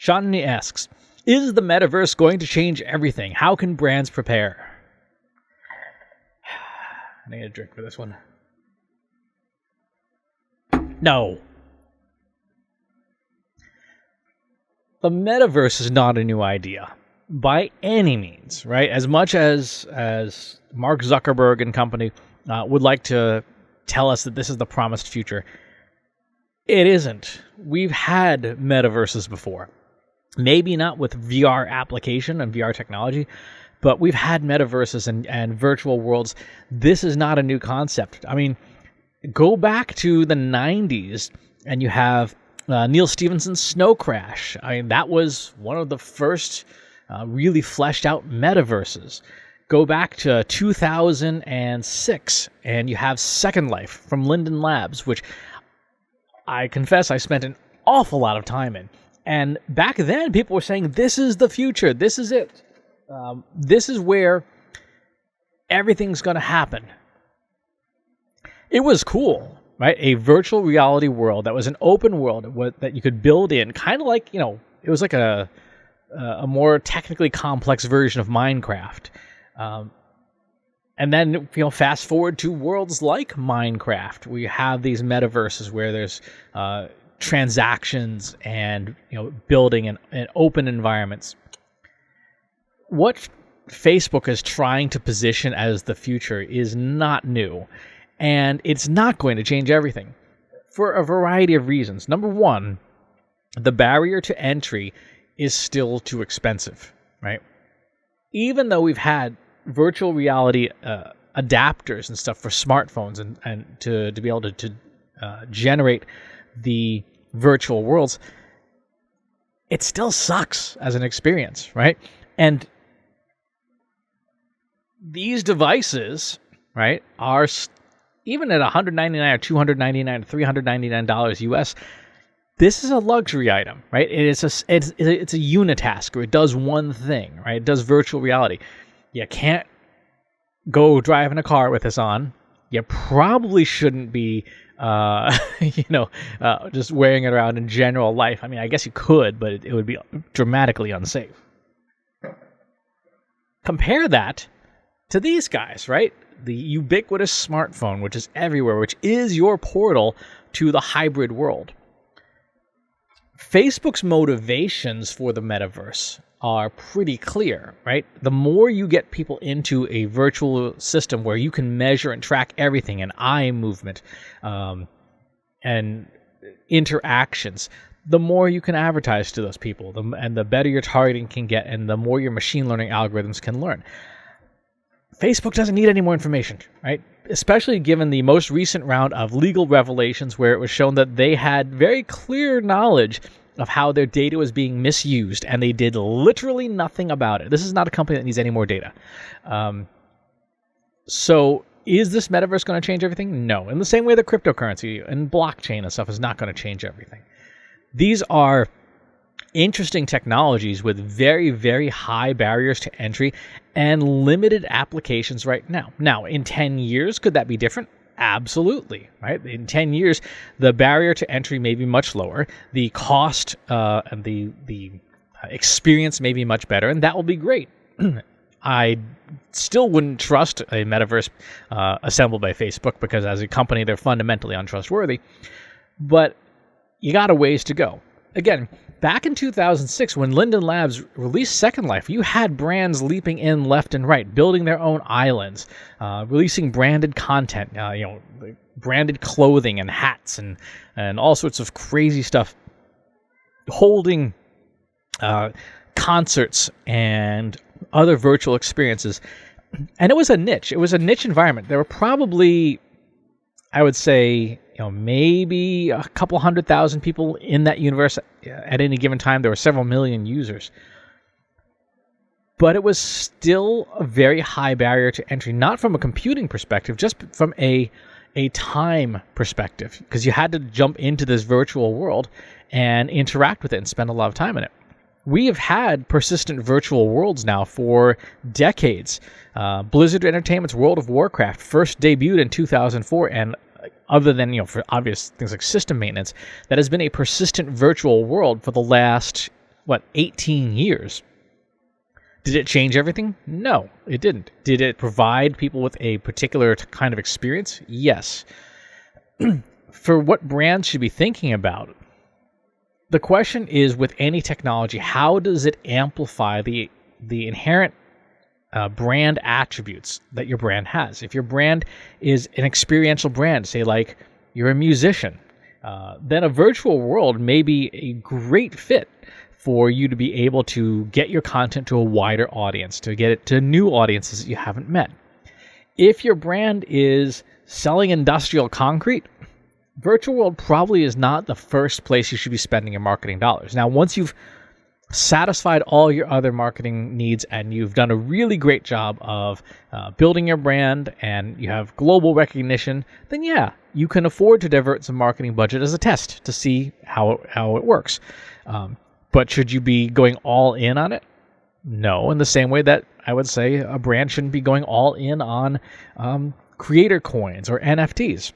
Chandni asks, is the metaverse going to change everything? How can brands prepare? I need a drink for this one. No. The metaverse is not a new idea by any means, right? As much as Mark Zuckerberg and company would like to tell us that this is the promised future, it isn't. We've had metaverses before. Maybe not with VR application and VR technology, but we've had metaverses and virtual worlds. This is not a new concept. I mean, go back to the 90s and you have Neil Stephenson's Snow Crash. I mean, that was one of the first really fleshed out metaverses. Go back to 2006 and you have Second Life from Linden Labs, which I confess I spent an awful lot of time in. And back then, people were saying, this is the future. This is it. This is where everything's going to happen. It was cool, right? A virtual reality world that was an open world that you could build in, kind of like, it was like a more technically complex version of Minecraft. And then, fast forward to worlds like Minecraft, where you have these metaverses where there's transactions and building and open environments. What Facebook is trying to position as the future is not new, and it's not going to change everything for a variety of reasons. Number one, the barrier to entry is still too expensive, right? Even though we've had virtual reality adapters and stuff for smartphones and to be able to generate the virtual worlds, it still sucks as an experience, right? And these devices, right, are even at $199 or $299 $399 US. This is a luxury item, right? It's a unitasker. It does one thing, right? It does virtual reality. You can't go driving a car with this on. You probably shouldn't be, just wearing it around in general life. I mean, I guess you could, but it would be dramatically unsafe. Compare that to these guys, right? The ubiquitous smartphone, which is everywhere, which is your portal to the hybrid world. Facebook's motivations for the metaverse are pretty clear, right? The more you get people into a virtual system where you can measure and track everything, and eye movement, and interactions, the more you can advertise to those people, and the better your targeting can get, and the more your machine learning algorithms can learn. Facebook doesn't need any more information, right? Especially given the most recent round of legal revelations where it was shown that they had very clear knowledge of how their data was being misused, and they did literally nothing about it. This is not a company that needs any more data. So is this metaverse going to change everything? No. In the same way that cryptocurrency and blockchain and stuff is not going to change everything. These are interesting technologies with very, very high barriers to entry and limited applications right now. Now, in 10 years, could that be different? Absolutely, right? In 10 years, the barrier to entry may be much lower. The cost and the experience may be much better, and that will be great. I still wouldn't trust a metaverse assembled by Facebook because as a company, they're fundamentally untrustworthy. But you got a ways to go. Again, back in 2006, when Linden Labs released Second Life, you had brands leaping in left and right, building their own islands, releasing branded content, branded clothing and hats and all sorts of crazy stuff, holding concerts and other virtual experiences. And it was a niche. It was a niche environment. There were probably, I would say, maybe a couple 100,000 people in that universe at any given time. There were several million users. But it was still a very high barrier to entry, not from a computing perspective, just from a time perspective, because you had to jump into this virtual world and interact with it and spend a lot of time in it. We have had persistent virtual worlds now for decades. Blizzard Entertainment's World of Warcraft first debuted in 2004, and other than, for obvious things like system maintenance, that has been a persistent virtual world for the last, 18 years. Did it change everything? No, it didn't. Did it provide people with a particular kind of experience? Yes. For what brands should be thinking about, the question is, with any technology, how does it amplify the inherent brand attributes that your brand has? If your brand is an experiential brand, say like you're a musician, then a virtual world may be a great fit for you to be able to get your content to a wider audience, to get it to new audiences that you haven't met. If your brand is selling industrial concrete, virtual world probably is not the first place you should be spending your marketing dollars. Now, once you've satisfied all your other marketing needs and you've done a really great job of building your brand and you have global recognition, then yeah, you can afford to divert some marketing budget as a test to see how it works. But should you be going all in on it? No, in the same way that I would say a brand shouldn't be going all in on creator coins or NFTs.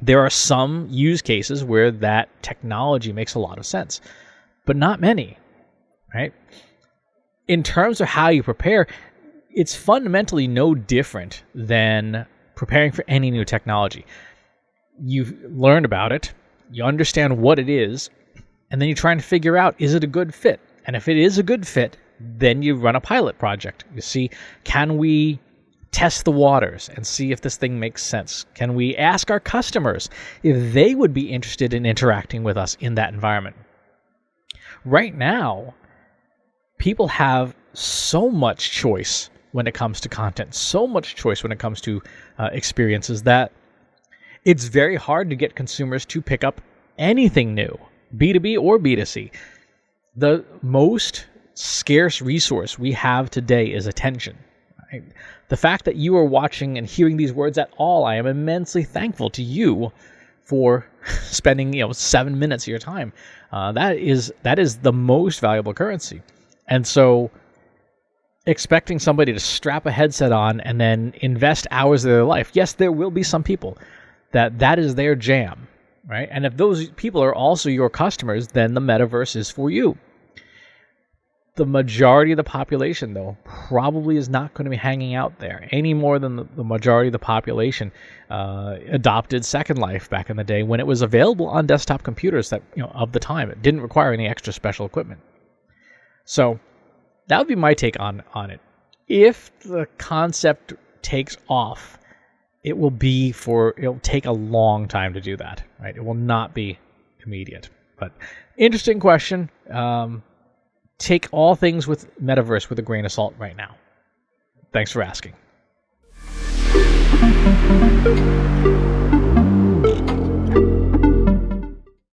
There are some use cases where that technology makes a lot of sense, but not many, right? In terms of how you prepare, it's fundamentally no different than preparing for any new technology. You've learned about it, you understand what it is, and then you're trying to figure out, is it a good fit? And if it is a good fit, then you run a pilot project. You see, can we test the waters and see if this thing makes sense? Can we ask our customers if they would be interested in interacting with us in that environment? Right now, people have so much choice when it comes to content, so much choice when it comes to experiences, that it's very hard to get consumers to pick up anything new, B2B or B2C. The most scarce resource we have today is attention. Right? The fact that you are watching and hearing these words at all, I am immensely thankful to you for spending 7 minutes of your time. That is the most valuable currency. And so expecting somebody to strap a headset on and then invest hours of their life, yes, there will be some people that is their jam. Right? And if those people are also your customers, then the metaverse is for you. The majority of the population, though, probably is not going to be hanging out there any more than the majority of the population adopted Second Life back in the day when it was available on desktop computers of the time. It didn't require any extra special equipment. So that would be my take on it. If the concept takes off, it'll take a long time to do that, right? It will not be immediate. But interesting question. Take all things with Metaverse with a grain of salt right now. Thanks for asking.